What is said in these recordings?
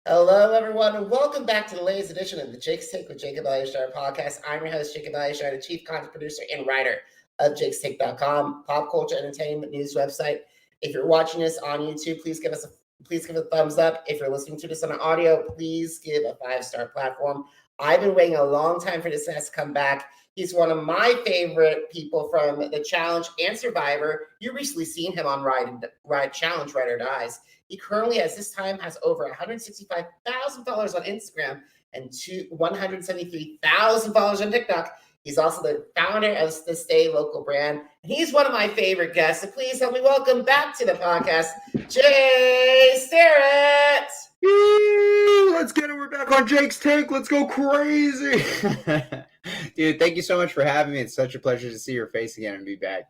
Hello, everyone, and welcome back to the latest edition of the Jake's Take with Jacob Elyachar Podcast. I'm your host, Jacob Elyachar, the chief content producer and writer of jakestake.com, pop culture entertainment news website. If you're watching this on YouTube, please give a thumbs up. If you're listening to this on audio, please give a 5-star platform. I've been waiting a long time for this guest to come back. He's one of my favorite people from the Challenge and Survivor. You recently seen him on Ride Challenge, Ride or Dies. He currently, at this time, has over 165,000 followers on Instagram and 173,000 followers on TikTok. He's also the founder of the Stay Loco brand. And he's one of my favorite guests. So please help me welcome back to the podcast, Jay Starrett. Let's get it. We're back on Jake's Take. Let's go crazy. Dude, thank you so much for having me. It's such a pleasure to see your face again and be back.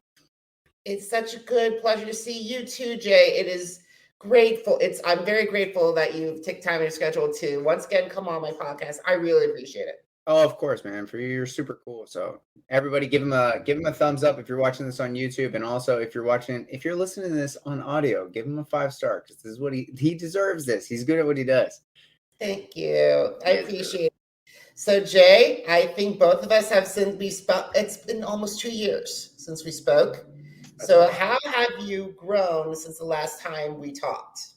It's such a good pleasure to see you too, Jay. It is grateful. I'm very grateful that you've taken time in your schedule to once again come on my podcast. I really appreciate it. Oh, of course, man. For you, you're super cool. So everybody give him a thumbs up if you're watching this on YouTube. And also if you're listening to this on audio, give him a 5-star because this is what he deserves this. He's good at what he does. Thank you. I appreciate it. So Jay, I think both of us have since it's been almost 2 years since we spoke. So how have you grown since the last time we talked?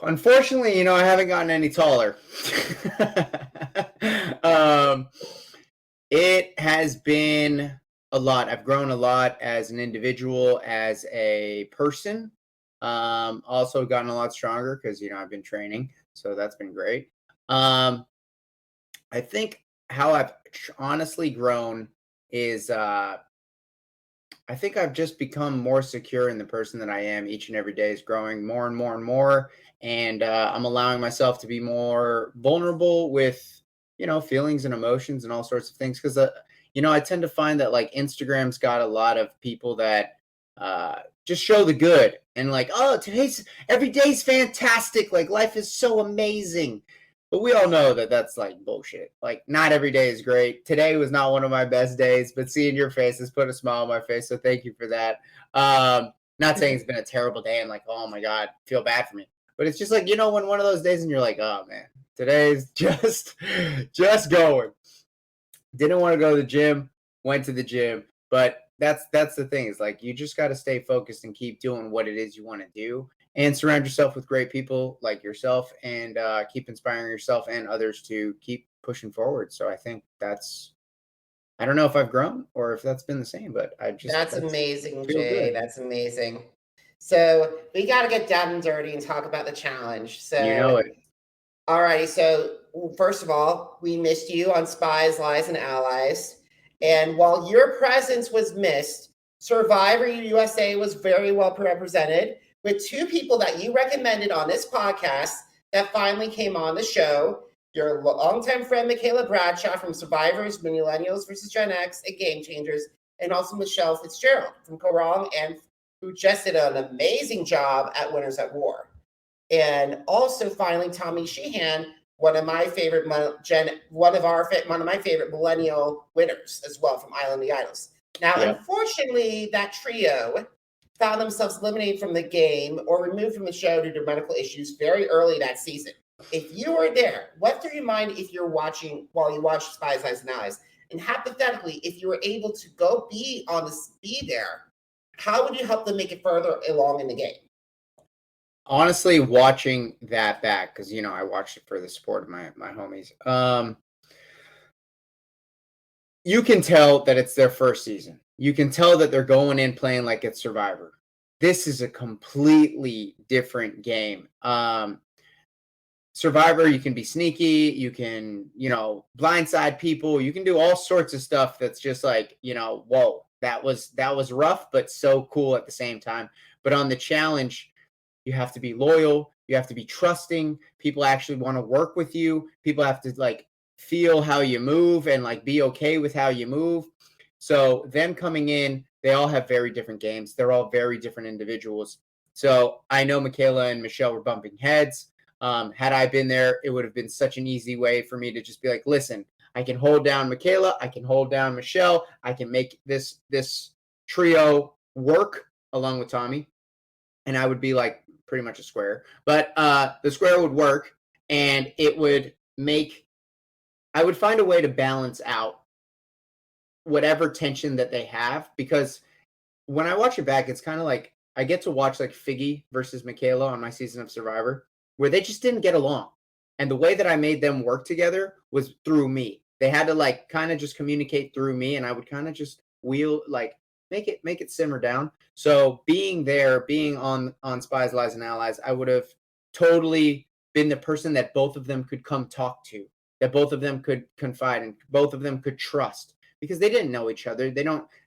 Unfortunately, I haven't gotten any taller. It has been a lot. I've grown a lot as an individual, as a person. Also gotten a lot stronger because, I've been training. So that's been great. I think how I've honestly grown is I think I've just become more secure in the person that I am. Each and every day is growing more and more and more. And I'm allowing myself to be more vulnerable with, feelings and emotions and all sorts of things. Because, I tend to find that like Instagram's got a lot of people that just show the good and like, oh, every day's fantastic. Like life is so amazing. But we all know that that's like bullshit. Like not every day is great. Today was not one of my best days, but seeing your face has put a smile on my face. So thank you for that. Not saying it's been a terrible day and like, oh my God, feel bad for me. But it's just like, when one of those days and you're like, oh man, today's just going. Didn't want to go to the gym, went to the gym. But that's the thing is like, you just got to stay focused and keep doing what it is you want to do. And surround yourself with great people like yourself and keep inspiring yourself and others to keep pushing forward. So I think I don't know if I've grown or if that's been the same, but That's amazing, Jay. Good. That's amazing. So we got to get down and dirty and talk about the challenge. So you know it. All right. So first of all, we missed you on Spies, Lies, and Allies. And while your presence was missed, Survivor USA was very well represented, with 2 people that you recommended on this podcast that finally came on the show. Your longtime friend, Michaela Bradshaw from Survivors, Millennials versus Gen X, and Game Changers, and also Michele Fitzgerald from Korong, and who just did an amazing job at Winners at War. And also finally, Tommy Sheehan, one of my favorite millennial winners as well from Island of the Idols. Now, Unfortunately, that trio found themselves eliminated from the game or removed from the show due to medical issues very early that season. If you were there, what do you mind if you're watching while you watch Spies, Lies, and Allies? And hypothetically, if you were able to go be there, how would you help them make it further along in the game? Honestly, watching that back, because, I watched it for the support of my homies. You can tell that it's their first season. You can tell that they're going in playing like it's Survivor. This is a completely different game. Survivor, you can be sneaky. You can, blindside people. You can do all sorts of stuff that's just like, whoa, that was rough, but so cool at the same time. But on the challenge, you have to be loyal. You have to be trusting. People actually want to work with you. People have to like feel how you move and like be okay with how you move. So them coming in, they all have very different games. They're all very different individuals. So I know Michaela and Michele were bumping heads. Had I been there, it would have been such an easy way for me to just be like, listen, I can hold down Michaela. I can hold down Michele. I can make this trio work along with Tommy. And I would be like pretty much a square. But the square would work. and I would find a way to balance out whatever tension that they have, because when I watch it back, it's kind of like I get to watch like Figgy versus Michaela on my season of Survivor, where they just didn't get along. And the way that I made them work together was through me. They had to like kind of just communicate through me, and I would kind of just make it simmer down. So being there, being on Spies, Lies, and Allies, I would have totally been the person that both of them could come talk to, that both of them could confide in, both of them could trust, because they didn't know each other.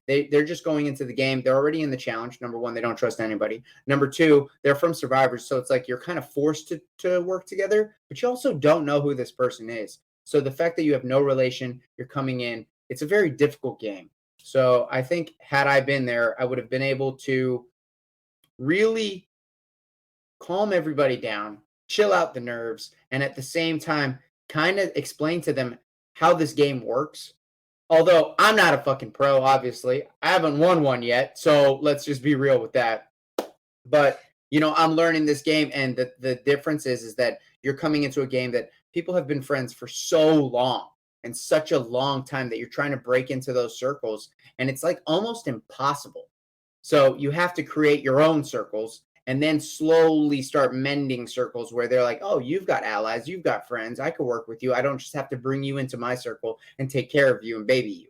They're just going into the game. They're already in the challenge. Number one, they don't trust anybody. Number two, they're from Survivors. So it's like you're kind of forced to work together, but you also don't know who this person is. So the fact that you have no relation, you're coming in, it's a very difficult game. So I think had I been there, I would have been able to really calm everybody down, chill out the nerves, and at the same time, kind of explain to them how this game works. Although I'm not a fucking pro, obviously. I haven't won one yet, so let's just be real with that. But, I'm learning this game, and the difference is that you're coming into a game that people have been friends for so long and such a long time that you're trying to break into those circles, and it's like almost impossible. So you have to create your own circles and then slowly start mending circles where they're like, oh, you've got allies, you've got friends, I could work with you. I don't just have to bring you into my circle and take care of you and baby you.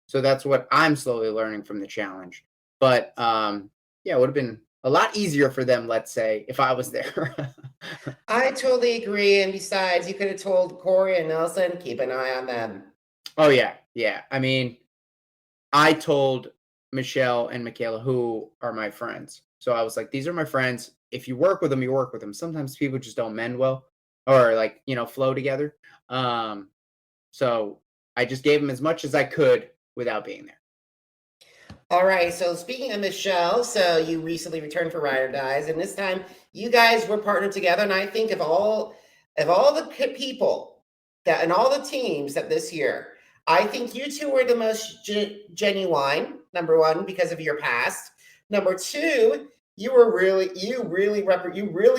So that's what I'm slowly learning from the challenge. But it would have been a lot easier for them, let's say, if I was there. I totally agree. And besides, you could have told Corey and Nelson, keep an eye on them. Oh, yeah. Yeah. I mean, I told Michele and Michaela, who are my friends. So I was like, these are my friends. If you work with them, you work with them. Sometimes people just don't mend well or flow together. So I just gave them as much as I could without being there. All right. So speaking of Michele, so you recently returned for Ride or Dies, and this time you guys were partnered together. And I think of all the people that and all the teams that this year, I think you two were the most genuine. Number one, because of your past. Number two, you really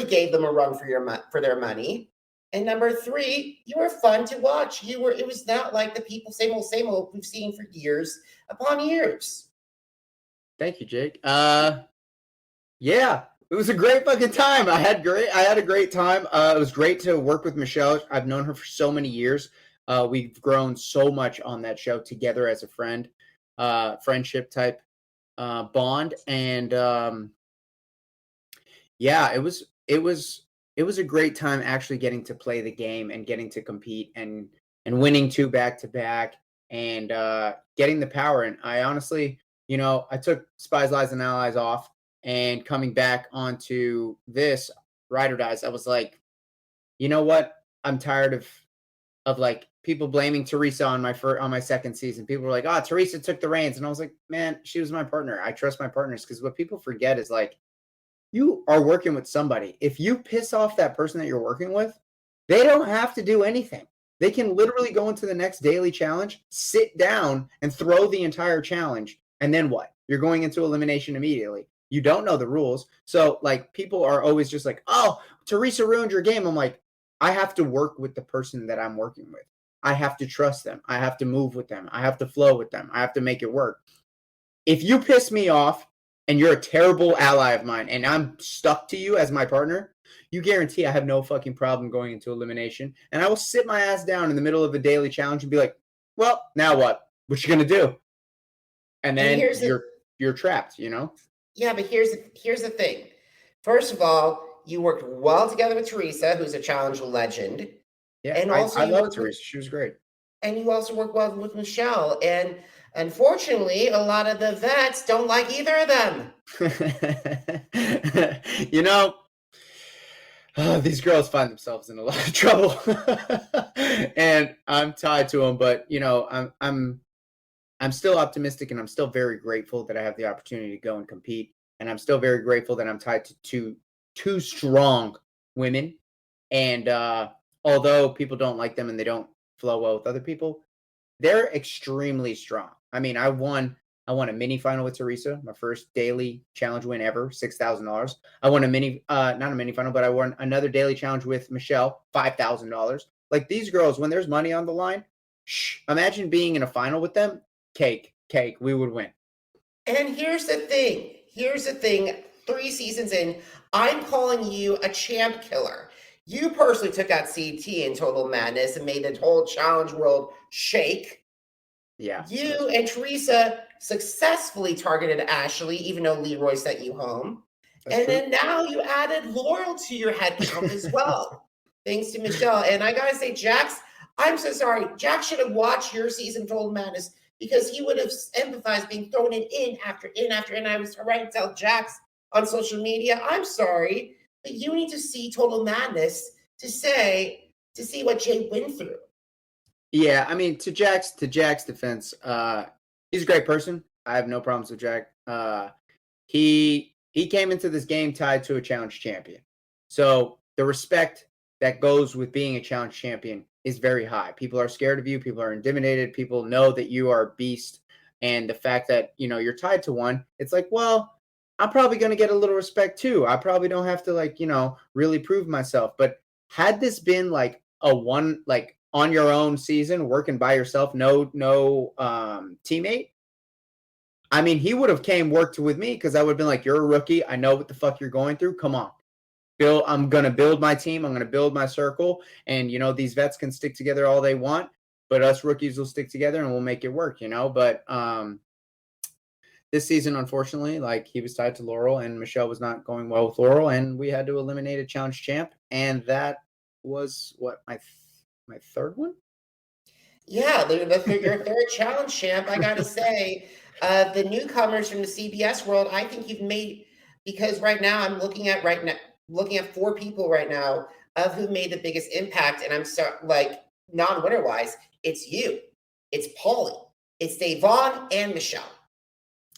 gave them a run for their money. And number three, you were fun to watch. It was not like the people same old we've seen for years upon years. Thank you, Jake. Yeah, it was a great fucking time. I had a great time. It was great to work with Michele. I've known her for so many years. We've grown so much on that show together as a friendship type bond. And it was a great time actually getting to play the game and getting to compete and winning 2 back-to-back and getting the power. And I honestly, I took Spies, Lies, and Allies off, and coming back onto this Ride or Dies, I was like, you know what? I'm tired of like people blaming Teresa on my second season. People were like, oh, Teresa took the reins. And I was like, man, she was my partner. I trust my partners, because what people forget is like, you are working with somebody. If you piss off that person that you're working with, they don't have to do anything. They can literally go into the next daily challenge, sit down, and throw the entire challenge. And then what? You're going into elimination immediately. You don't know the rules. So like people are always just like, oh, Teresa ruined your game. I'm like, I have to work with the person that I'm working with. I have to trust them. I have to move with them. I have to flow with them. I have to make it work. If you piss me off and you're a terrible ally of mine and I'm stuck to you as my partner, you guarantee I have no fucking problem going into elimination. And I will sit my ass down in the middle of a daily challenge and be like, well, now what? What you going to do? And then you're trapped, Yeah, but here's the thing. First of all, you worked well together with Teresa, who's a challenge legend. Yeah, and also I love Teresa. She was great. And you also worked well with Michele. And unfortunately, a lot of the vets don't like either of them. These girls find themselves in a lot of trouble. And I'm tied to them, but I'm still optimistic, and I'm still very grateful that I have the opportunity to go and compete. And I'm still very grateful that I'm tied to two strong women. And although people don't like them and they don't flow well with other people, they're extremely strong. I mean, I won I won a mini final with Teresa, my first daily challenge win ever, $6,000. I won not a mini final, but I won another daily challenge with Michele, $5,000. Like these girls, when there's money on the line, imagine being in a final with them. Cake, we would win. And here's the thing. 3 seasons in, I'm calling you a champ killer. You personally took out CT in Total Madness and made the whole challenge world shake. Yeah. You and Teresa successfully targeted Ashley, even though Leroy sent you home. That's true. Then now you added Laurel to your head count as well, thanks to Michele. And I gotta say, Jax, I'm so sorry. Jax should have watched your season of Total Madness because he would have empathized being thrown in after in. I was trying to tell Jax on social media, I'm sorry, but you need to see Total Madness to see what Jay went through. Yeah, I mean, to Jack's defense, he's a great person. I have no problems with Jack. He came into this game tied to a challenge champion. So the respect that goes with being a challenge champion is very high. People are scared of you. People are intimidated. People know that you are a beast. And the fact that, you're tied to one, it's like, well, I'm probably going to get a little respect too. I probably don't have to really prove myself. But had this been like a one, like on your own season, working by yourself, no teammate, I mean, he would have worked with me because I would have been like, you're a rookie. I know what the fuck you're going through. Come on. I'm going to build my team. I'm going to build my circle. And, these vets can stick together all they want, but us rookies will stick together and we'll make it work, But this season, unfortunately, he was tied to Laurel and Michele was not going well with Laurel and we had to eliminate a challenge champ. And that was my third one? Yeah, your third challenge champ, I got to say. The newcomers from the CBS world, I think you've made, because right now I'm looking at 4 people right now who made the biggest impact, and I'm so non-winner wise, it's you, it's Paulie, it's Davon, and Michele.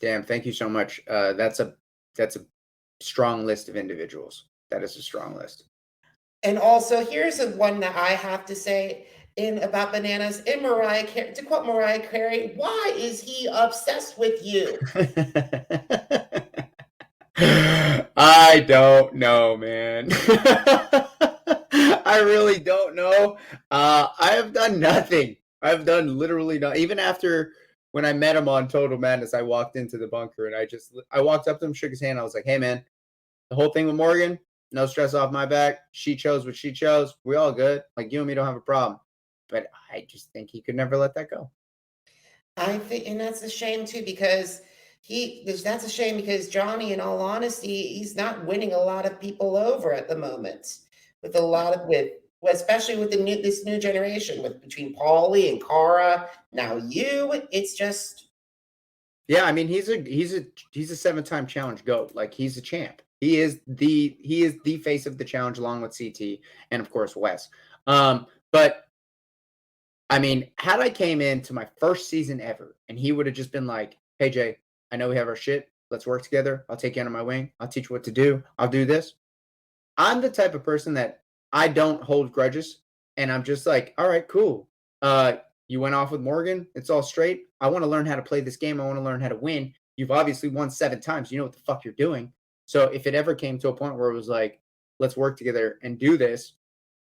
Damn, thank you so much. That's a strong list of individuals. That is a strong list. And also, here's one that I have to say about bananas. In to quote Mariah Carey, why is he obsessed with you? I don't know, man. I really don't know. I have done nothing. I've done literally nothing. Even after when I met him on Total Madness, I walked into the bunker and I walked up to him, shook his hand. I was like, hey, man, the whole thing with Morgan, no stress off my back. She chose what she chose. We all good. You and me don't have a problem. But I just think he could never let that go. I think, and that's a shame too, because that's a shame because Johnny, in all honesty, he's not winning a lot of people over at the moment especially with this new generation between Paulie and Cara. Now it's just. Yeah, I mean, he's a 7-time challenge GOAT. He's a champ. He is the face of the challenge along with CT and of course Wes. But I mean, had I came into my first season ever and he would have just been like, hey Jay, I know we have our shit. Let's work together. I'll take you under my wing. I'll teach you what to do. I'll do this. I'm the type of person that I don't hold grudges. And I'm just like, all right, cool. You went off with Morgan. It's all straight. I want to learn how to play this game. I want to learn how to win. You've obviously won 7 times. You know what the fuck you're doing. So if it ever came to a point where it was like, let's work together and do this,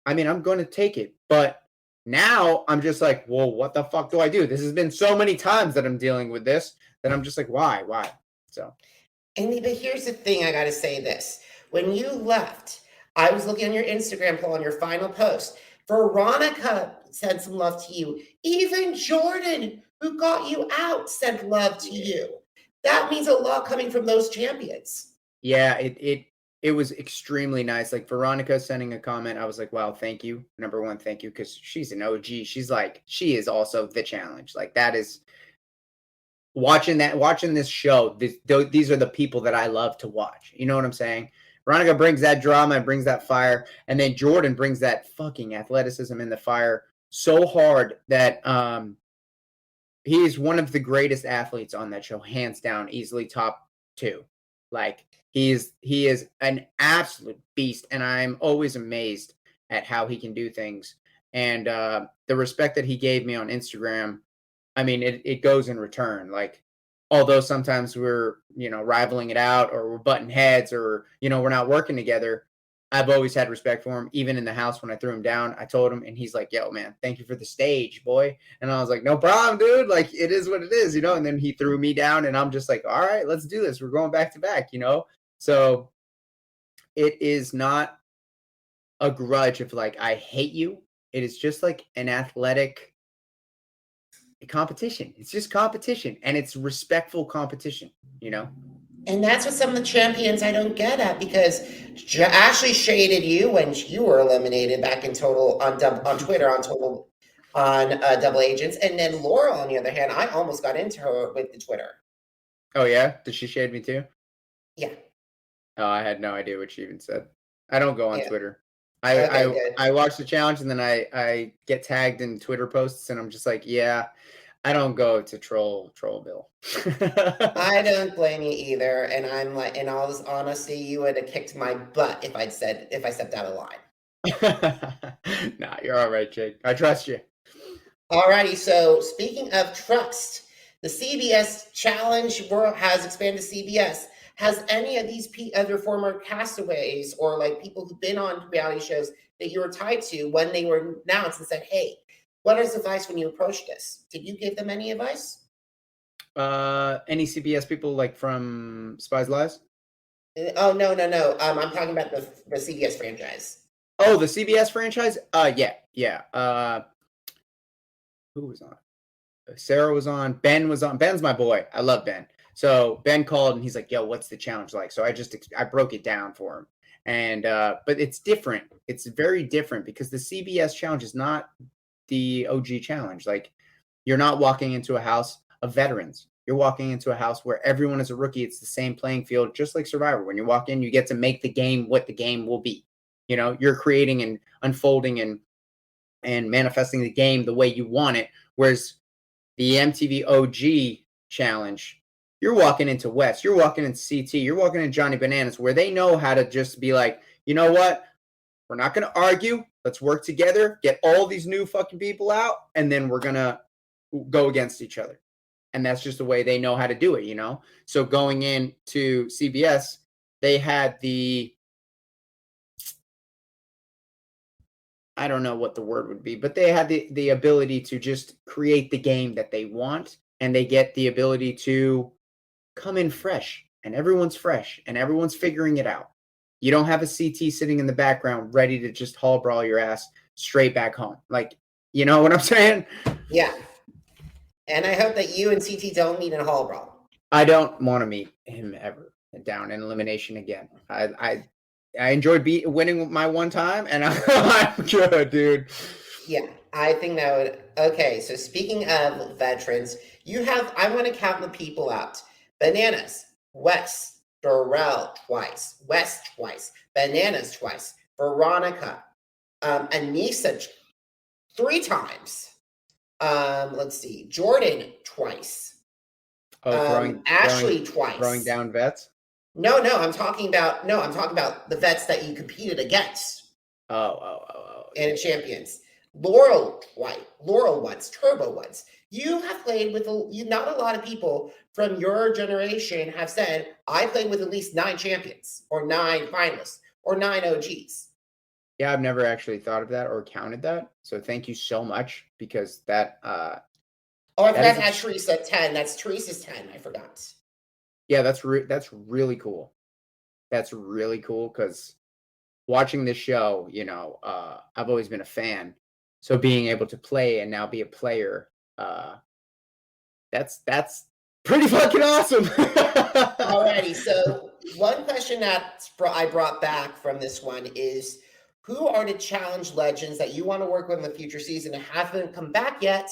I mean, I'm going to take it. But now I'm just like, well, what the fuck do I do? This has been so many times that I'm dealing with this that I'm just like, why? So. And but here's the thing, I got to say this. When you left, I was looking on your Instagram poll on your final post. Veronica sent some love to you. Even Jordan, who got you out, sent love to you. That means a lot coming from those champions. Yeah, it was extremely nice. Veronica sending a comment, I was like, wow, thank you. Number one, thank you, because she's an OG. She is also the challenge. That is watching this show. These are the people that I love to watch. You know what I'm saying? Veronica brings that drama and brings that fire. And then Jordan brings that fucking athleticism in the fire so hard that he is one of the greatest athletes on that show, hands down, easily top 2. He is an absolute beast, and I'm always amazed at how he can do things. And the respect that he gave me on Instagram, I mean, it goes in return. although sometimes we're, rivaling it out or we're butting heads or, we're not working together, I've always had respect for him. Even in the house when I threw him down, I told him, and he's like, yo, man, thank you for the stage, boy. And I was like, no problem, dude. Like, it is what it is, And then he threw me down, and I'm just like, all right, let's do this. We're going back to back, So it is not a grudge of like, I hate you. It is just like an athletic competition. It's just competition, and it's respectful competition, And that's what some of the champions I don't get at, because Ashley shaded you when you were eliminated back in total on Twitter on Double Agents, and then Laurel on the other hand, I almost got into her with the Twitter. Oh yeah, did she shade me too? Yeah. Oh, I had no idea what she even said. I don't go on Twitter. Okay, I watch the challenge and then I get tagged in Twitter posts and I'm just like, yeah, I don't go to troll Bill. I don't blame you either. And I'm like, in all this honesty, you would have kicked my butt if I stepped out of line. Nah, you're all right, Jake. I trust you. Alrighty, so speaking of trust, the CBS challenge has expanded to CBS. Has any of these other former castaways or like people who've been on reality shows that you were tied to when they were announced and said, hey, what is advice when you approach this? Did you give them any advice? Any CBS people like from Spies Lies? Oh, no. I'm talking about the CBS franchise. Oh, the CBS franchise? Yeah. Who was on? Sarah was on. Ben was on. Ben's my boy. I love Ben. So Ben called and he's like, yo, what's the challenge like? So I broke it down for him. And, but it's different. It's very different because the CBS challenge is not the OG challenge. Like, you're not walking into a house of veterans. You're walking into a house where everyone is a rookie. It's the same playing field, just like Survivor. When you walk in, you get to make the game what the game will be. You're creating and unfolding and manifesting the game the way you want it. Whereas the MTV OG challenge, you're walking into West, you're walking into CT, you're walking into Johnny Bananas, where they know how to just be like, you know what? We're not going to argue. Let's work together, get all these new fucking people out, and then we're going to go against each other. And that's just the way they know how to do it, So going into CBS, they had I don't know what the word would be, but they had the ability to just create the game that they want, and they get the ability to come in fresh, and everyone's fresh, and everyone's figuring it out. You don't have a CT sitting in the background ready to just haul brawl your ass straight back home. Like, you know what I'm saying? Yeah. And I hope that you and CT don't meet in a hall brawl. I don't want to meet him ever down in elimination again. I enjoyed winning my one time, and I'm good, dude. Yeah, I think that would. Okay, so speaking of veterans, I want to count the people out. Bananas, West, Darrell twice, West twice, Bananas twice, Veronica, Anissa 3 times. Let's see, Jordan twice. Ashley twice. Throwing down vets? No, I'm talking about the vets that you competed against. Oh. And champions. Laurel once, Turbo once. You have played with not a lot of people from your generation have said, I played with at least 9 champions or 9 finalists or 9 OGs. Yeah, I've never actually thought of that or counted that. So thank you so much, because that I forgot to add Teresa 10. That's Teresa's 10. I forgot. Yeah, that's really cool. That's really cool, because watching this show, I've always been a fan. So being able to play and now be a player, that's pretty fucking awesome. Alrighty, so one question that I brought back from this one is, who are the challenge legends that you want to work with in the future season and haven't come back yet?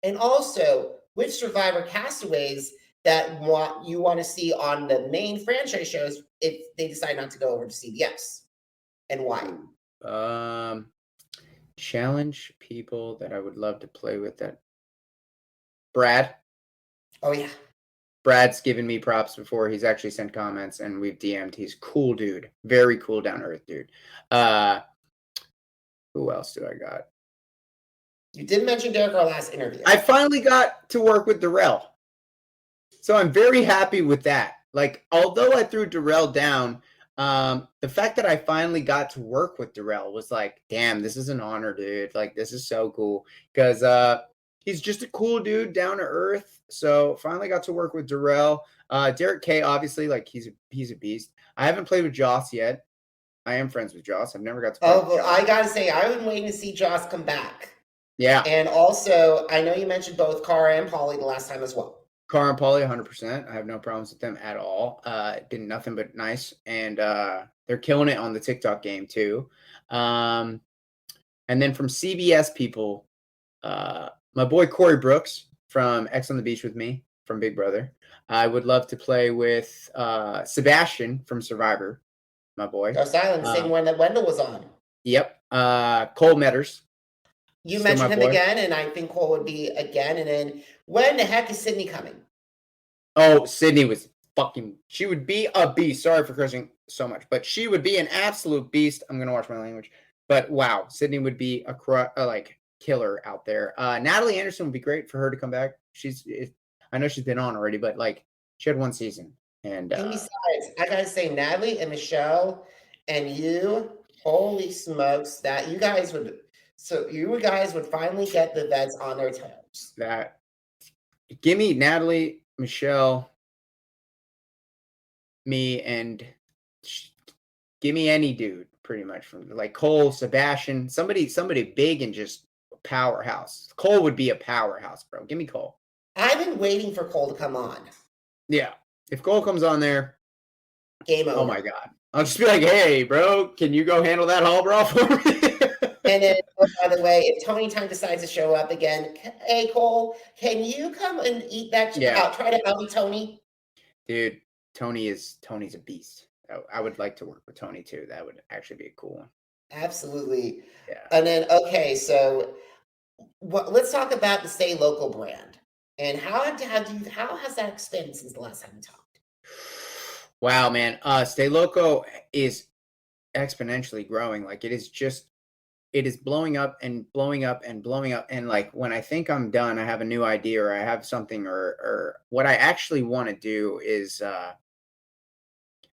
And also, which Survivor castaways that you want to see on the main franchise shows if they decide not to go over to CBS, and why? Challenge people that I would love to play with. That Brad. Oh yeah, Brad's given me props before. He's actually sent comments and we've DM'd. He's cool dude, very cool, down to earth dude. Who else do I got? You did mention Derek our last interview. I finally got to work with Darrell. So I'm very happy with that. Like, although I threw Darrell down, the fact that I finally got to work with Darrell was like, damn, this is an honor, dude. Like, this is so cool because he's just a cool dude, down to earth. So finally got to work with Darrell. Derek K, obviously, like he's a beast. I haven't played with Joss yet. I am friends with Joss. I've never got to play with Joss. I gotta say, I've been waiting to see Joss come back. Yeah. And also, I know you mentioned both Cara and Polly the last time as well. Cara and Polly, 100%. I have no problems with them at all. Been nothing but nice, and they're killing it on the TikTok game too. And then from CBS people, my boy Corey Brooks from X on the Beach with Me from Big Brother. I would love to play with Sebastian from Survivor, my boy. Ghost Island, the same one that Wendell was on. Yep. Cole Metters. You mentioned him again, and I think Cole would be again. And then when the heck is Sydney coming? Oh, Sydney was she would be a beast. Sorry for cursing so much, but she would be an absolute beast. I'm going to watch my language. But wow, Sydney would be a like killer out there. Natalie Anderson would be great for her to come back. I know she's been on already, but like she had one season. And besides, I got to say, Natalie and Michele and you, holy smokes, that you guys would finally get the vets on their toes. Give me Natalie, Michele, me, and give me any dude pretty much from like Cole, Sebastian, somebody big and just powerhouse. Cole would be a powerhouse, bro. Give me Cole. I've been waiting for Cole to come on. Yeah. If Cole comes on there, game over. Oh my God. I'll just be like, hey, bro, can you go handle that hall brawl for me? And then, by the way, if Tony Time decides to show up again, hey, Cole, can you come and eat that? Yeah. Try to out Tony. Dude, Tony's a beast. I would like to work with Tony too. That would actually be a cool one. Absolutely. Yeah. And then, okay, so let's talk about the Stay Loco brand. And how has that expanded since the last time we talked? Wow, man. Stay Loco is exponentially growing. Like it is blowing up and blowing up and blowing up. And like when I think I'm done, I have a new idea or I have something or what I actually want to do is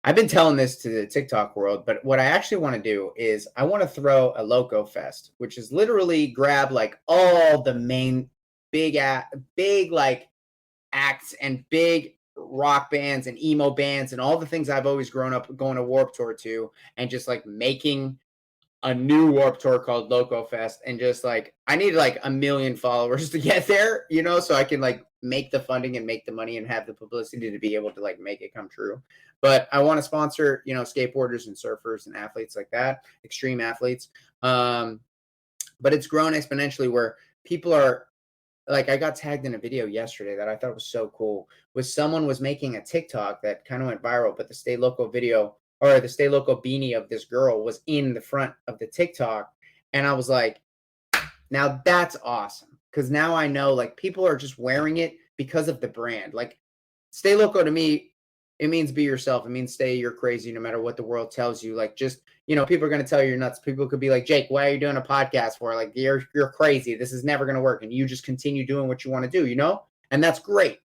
I've been telling this to the TikTok world, but what I actually want to do is I want to throw a Loco Fest, which is literally grab like all the main big like acts and big rock bands and emo bands and all the things I've always grown up going to Warped Tour to, and just like making a new Warped Tour called Loco Fest. And just like I need like 1 million followers to get there, so I can like make the funding and make the money and have the publicity to be able to like make it come true. But I want to sponsor skateboarders and surfers and athletes like that, extreme athletes. But it's grown exponentially where people are like, I got tagged in a video yesterday that I thought was so cool. Someone was making a TikTok that kind of went viral, but the Stay Loco video or the Stay Loco beanie of this girl was in the front of the TikTok. And I was like, now that's awesome. Because now I know like people are just wearing it because of the brand. Like Stay Loco to me, it means be yourself. It means you're crazy no matter what the world tells you. Like just, people are going to tell you you're nuts. People could be like, Jake, why are you doing a podcast for? Like, you're crazy. This is never going to work. And you just continue doing what you want to do, And that's great.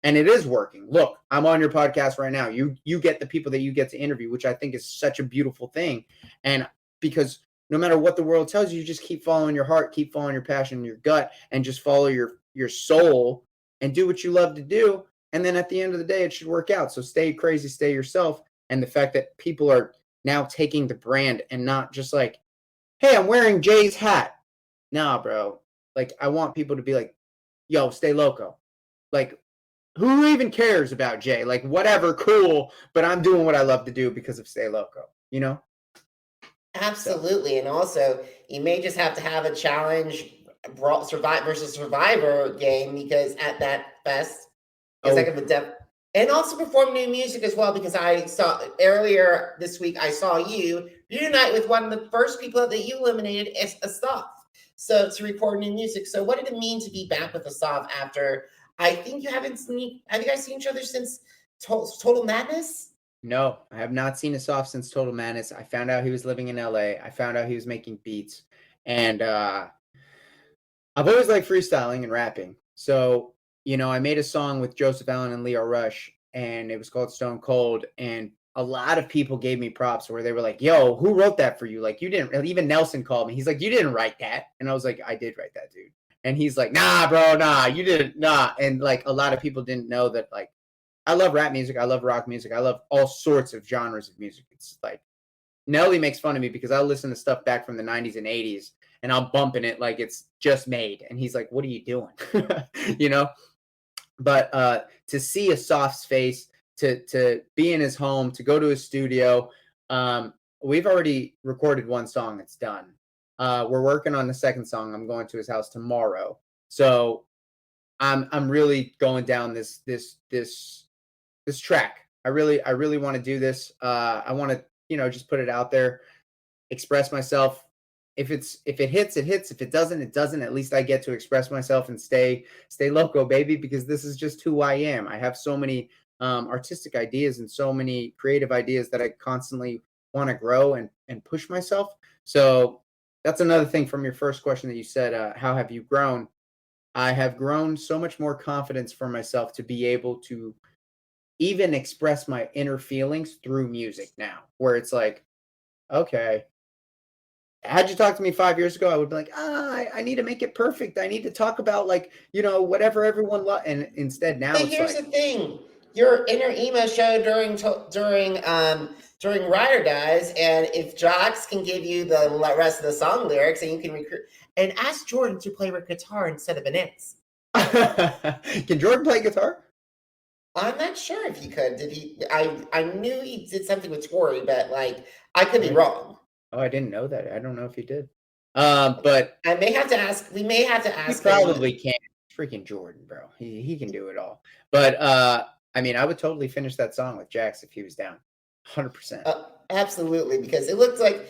And it is working. Look, I'm on your podcast right now. You get the people that you get to interview, which I think is such a beautiful thing. And because no matter what the world tells you, you just keep following your heart, keep following your passion, your gut, and just follow your soul and do what you love to do. And then at the end of the day, it should work out. So stay crazy, stay yourself. And the fact that people are now taking the brand and not just like, hey, I'm wearing Jay's hat. Nah, bro. Like, I want people to be like, yo, Stay Loco. Like, who even cares about Jay? Like, whatever, cool. But I'm doing what I love to do because of Stay Loco, Absolutely. So. And also, you may just have to have a challenge Survivor game because at that fest, and also perform new music as well, because I saw earlier this week, I saw you reunite with one of the first people that you eliminated as Asaf. So to record new music. So what did it mean to be back with Asaf after, I think have you guys seen each other since Total Madness? No, I have not seen Asaf since Total Madness. I found out he was living in LA. I found out he was making beats. And I've always liked freestyling and rapping. So I made a song with Joseph Allen and Leo Rush, and it was called Stone Cold. And a lot of people gave me props where they were like, yo, who wrote that for you? Like, you didn't, even Nelson called me. He's like, you didn't write that. And I was like, I did write that, dude. And he's like, nah, bro, nah, you didn't, nah. And like, a lot of people didn't know that, like, I love rap music. I love rock music. I love all sorts of genres of music. It's like, Nelly makes fun of me because I'll listen to stuff back from the 90s and 80s and I'll bump in it like it's just made. And he's like, what are you doing? But to see a Soft's face, to be in his home, to go to his studio, we've already recorded one song. It's done. We're working on the second song. I'm going to his house tomorrow. So I'm really going down this track. I really want to do this. I want to, just put it out there, express myself. If it hits, it hits. If it doesn't, it doesn't. At least I get to express myself and stay loco, baby, because this is just who I am. I have so many artistic ideas and so many creative ideas that I constantly want to grow and push myself. So that's another thing from your first question that you said, how have you grown? I have grown so much more confidence for myself to be able to even express my inner feelings through music now, where it's like, okay, had you talked to me 5 years ago, I would be like, I need to make it perfect. I need to talk about like, whatever everyone loves. And instead now But here's the thing. Your inner emo show during Ride or Dies, and if Jocks can give you the rest of the song lyrics, and you can recruit and ask Jordan to play with guitar instead of bananas. Can Jordan play guitar? I'm not sure if he could. Did he? I knew he did something with Tori, but like I could be wrong. Oh, I didn't know that. I don't know if he did. But I may have to ask. We may have to ask. He probably can. Freaking Jordan, bro. He can do it all. But I mean, I would totally finish that song with Jax if he was down. 100%. Absolutely, because it looked like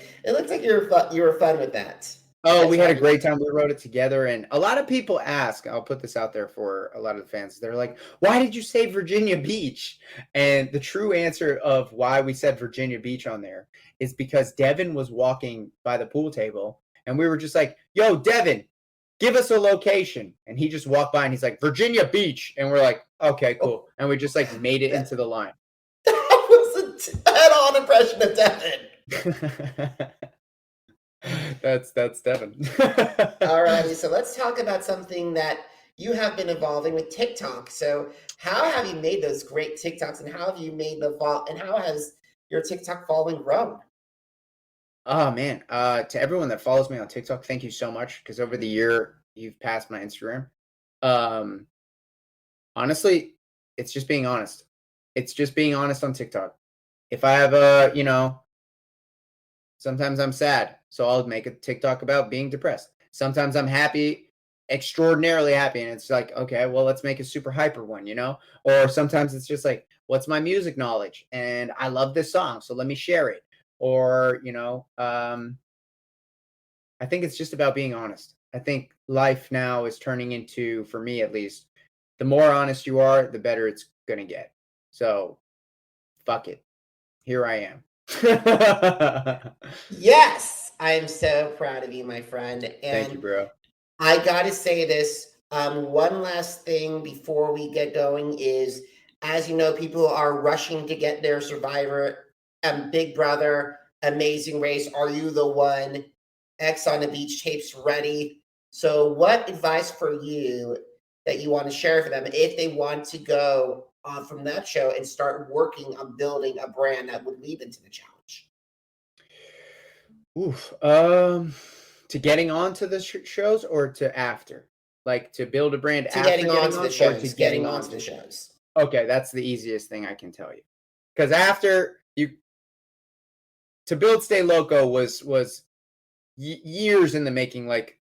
you were fun with that. Oh, we had a great time. We wrote it together, and a lot of people ask, I'll put this out there for a lot of the fans. They're like, why did you say Virginia Beach? And the true answer of why we said Virginia Beach on there is because Devin was walking by the pool table, and we were just like, yo, Devin, give us a location. And he just walked by, and he's like, Virginia Beach. And we're like, okay, cool. And we just like made it into the line. That was a head-on impression of Devin. That's Devin. All righty, so let's talk about something that you have been evolving with TikTok. So how have you made those great TikToks, and how have you made and how has your TikTok following grown? Oh man, to everyone that follows me on TikTok, thank you so much, because over the year you've passed my Instagram. Honestly, it's just being honest. It's just being honest on TikTok. If I have sometimes I'm sad, so I'll make a TikTok about being depressed. Sometimes I'm happy, extraordinarily happy, and it's like, okay, well, let's make a super hyper one, Or sometimes it's just like, what's my music knowledge? And I love this song, so let me share it. Or, I think it's just about being honest. I think life now is turning into, for me at least, the more honest you are, the better it's going to get. So, fuck it. Here I am. Yes, I'm so proud of you, my friend. And thank you, bro. I gotta say this. One last thing before we get going is, as you know, people are rushing to get their Survivor, Big Brother, Amazing Race, Are You the One, X on the Beach tapes ready. So what advice for you that you want to share for them if they want to go from that show and start working on building a brand that would lead into the challenge? To getting on to the shows or to after? Like to build a brand to after getting on to the shows. To getting on to the shows. Okay, that's the easiest thing I can tell you. Because after to build Stay Loco was years in the making, like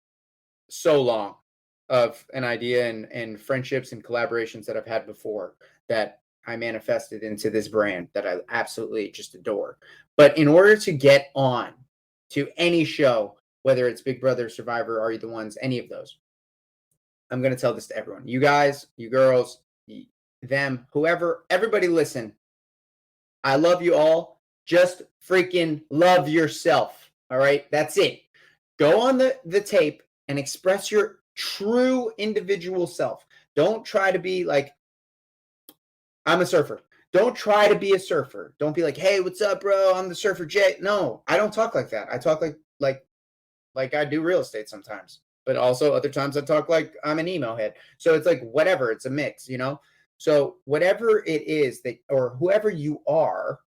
so long, of an idea and friendships and collaborations that I've had before that I manifested into this brand that I absolutely just adore. But in order to get on to any show, whether it's Big Brother, Survivor, Are You the Ones, any of those, I'm going to tell this to everyone. You guys, you girls, them, whoever, everybody listen. I love you all. Just freaking love yourself. All right? That's it. Go on the tape and express your true individual self. Don't try to be like, I'm a surfer. Don't try to be a surfer. Don't be like, hey, what's up, bro? I'm the surfer Jay. No, I don't talk like that. I talk like I do real estate sometimes, but also other times I talk like I'm an email head. So it's like whatever, it's a mix, you know? So whatever it is that, or whoever you are,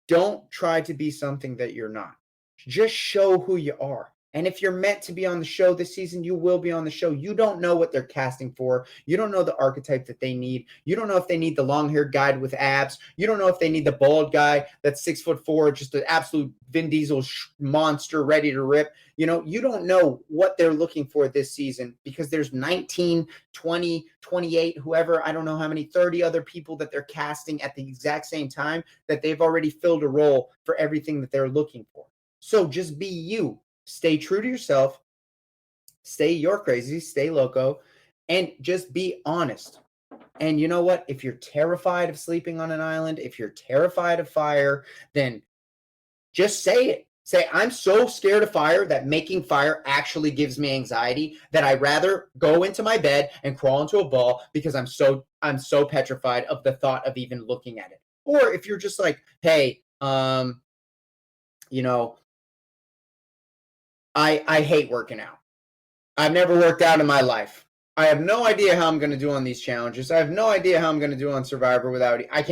don't try to be something that you're not. Just show who you are. And if you're meant to be on the show this season, you will be on the show. You don't know what they're casting for. You don't know the archetype that they need. You don't know if they need the long-haired guy with abs. You don't know if they need the bald guy that's 6'4", just an absolute Vin Diesel monster ready to rip. You know, you don't know what they're looking for this season because there's 19, 20, 28, whoever, I don't know how many, 30 other people that they're casting at the exact same time that they've already filled a role for everything that they're looking for. So just be you. Stay true to yourself, stay you're crazy, stay loco, and just be honest. And you know what? If you're terrified of sleeping on an island, if you're terrified of fire, then just say it. Say, I'm so scared of fire that making fire actually gives me anxiety that I rather go into my bed and crawl into a ball because I'm so petrified of the thought of even looking at it. Or if you're just like, hey, you know, I hate working out. I've never worked out in my life. I have no idea how I'm going to do on these challenges. I have no idea how I'm going to do on Survivor without I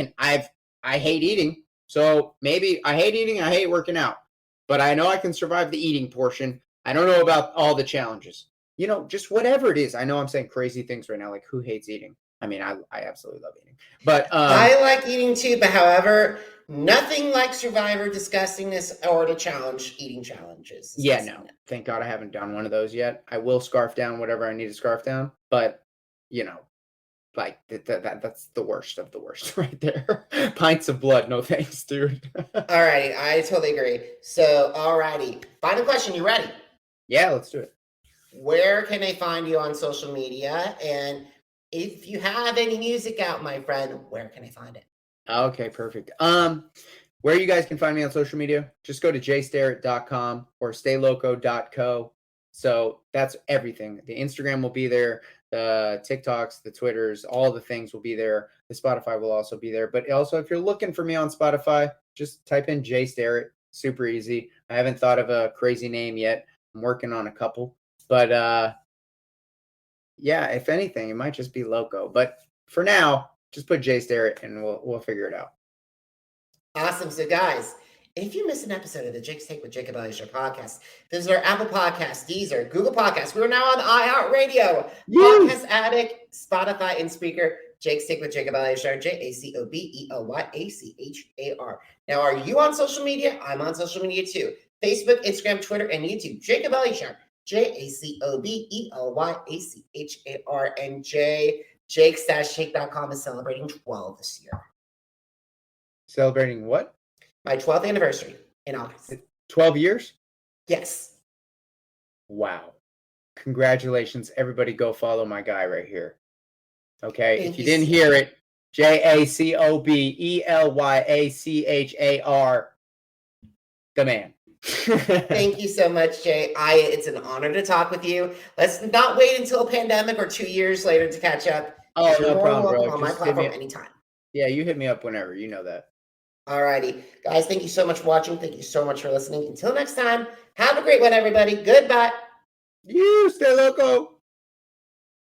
hate eating. So maybe I hate eating, I hate working out. But I know I can survive the eating portion. I don't know about all the challenges. You know, just whatever it is. I know I'm saying crazy things right now, like who hates eating? I mean, I absolutely love eating. But I like eating too, but however, nothing like Survivor disgustingness or to challenge eating challenges. Yeah, no. Thank God I haven't done one of those yet. I will scarf down whatever I need to scarf down, but you know, like that's the worst of the worst right there. Pints of blood, no thanks, dude. All righty, I totally agree. So, all righty, final question. You ready? Yeah, let's do it. Where can they find you on social media? And if you have any music out, my friend, where can I find it? Okay, perfect. Where you guys can find me on social media, just go to jaystarrett.com or stayloco.co. So that's everything. The Instagram will be there, the TikToks, the Twitters, all the things will be there. The Spotify will also be there. But also, if you're looking for me on Spotify, just type in Jay Starrett. Super easy. I haven't thought of a crazy name yet. I'm working on a couple. But yeah, if anything, it might just be Loco. But for now, just put Jay Starrett and we'll figure it out. Awesome. So, guys, if you miss an episode of the Jake's Take with Jacob Elyachar Podcast, visit our Apple Podcasts, Deezer, Google Podcasts. We are now on iHeartRadio, Podcast Addict, Spotify, and Spreaker. Jake's Take with Jacob Elyachar, JACOBELYACHAR. Now, are you on social media? I'm on social media too. Facebook, Instagram, Twitter, and YouTube. Jacob Elyachar, JACOBELYACHAR, and Jake-Shake.com is celebrating 12 this year. Celebrating what? My 12th anniversary in August. 12 years? Yes. Wow. Congratulations. Everybody go follow my guy right here. Okay. If you didn't hear it, JACOBELYACHAR, the man. Thank you so much, Jay. It's an honor to talk with you. Let's not wait until a pandemic or 2 years later to catch up. Oh, no problem, bro. On my platform anytime. Yeah, you hit me up whenever. You know that. All righty. Guys, thank you so much for watching. Thank you so much for listening. Until next time, have a great one, everybody. Goodbye. You stay loco.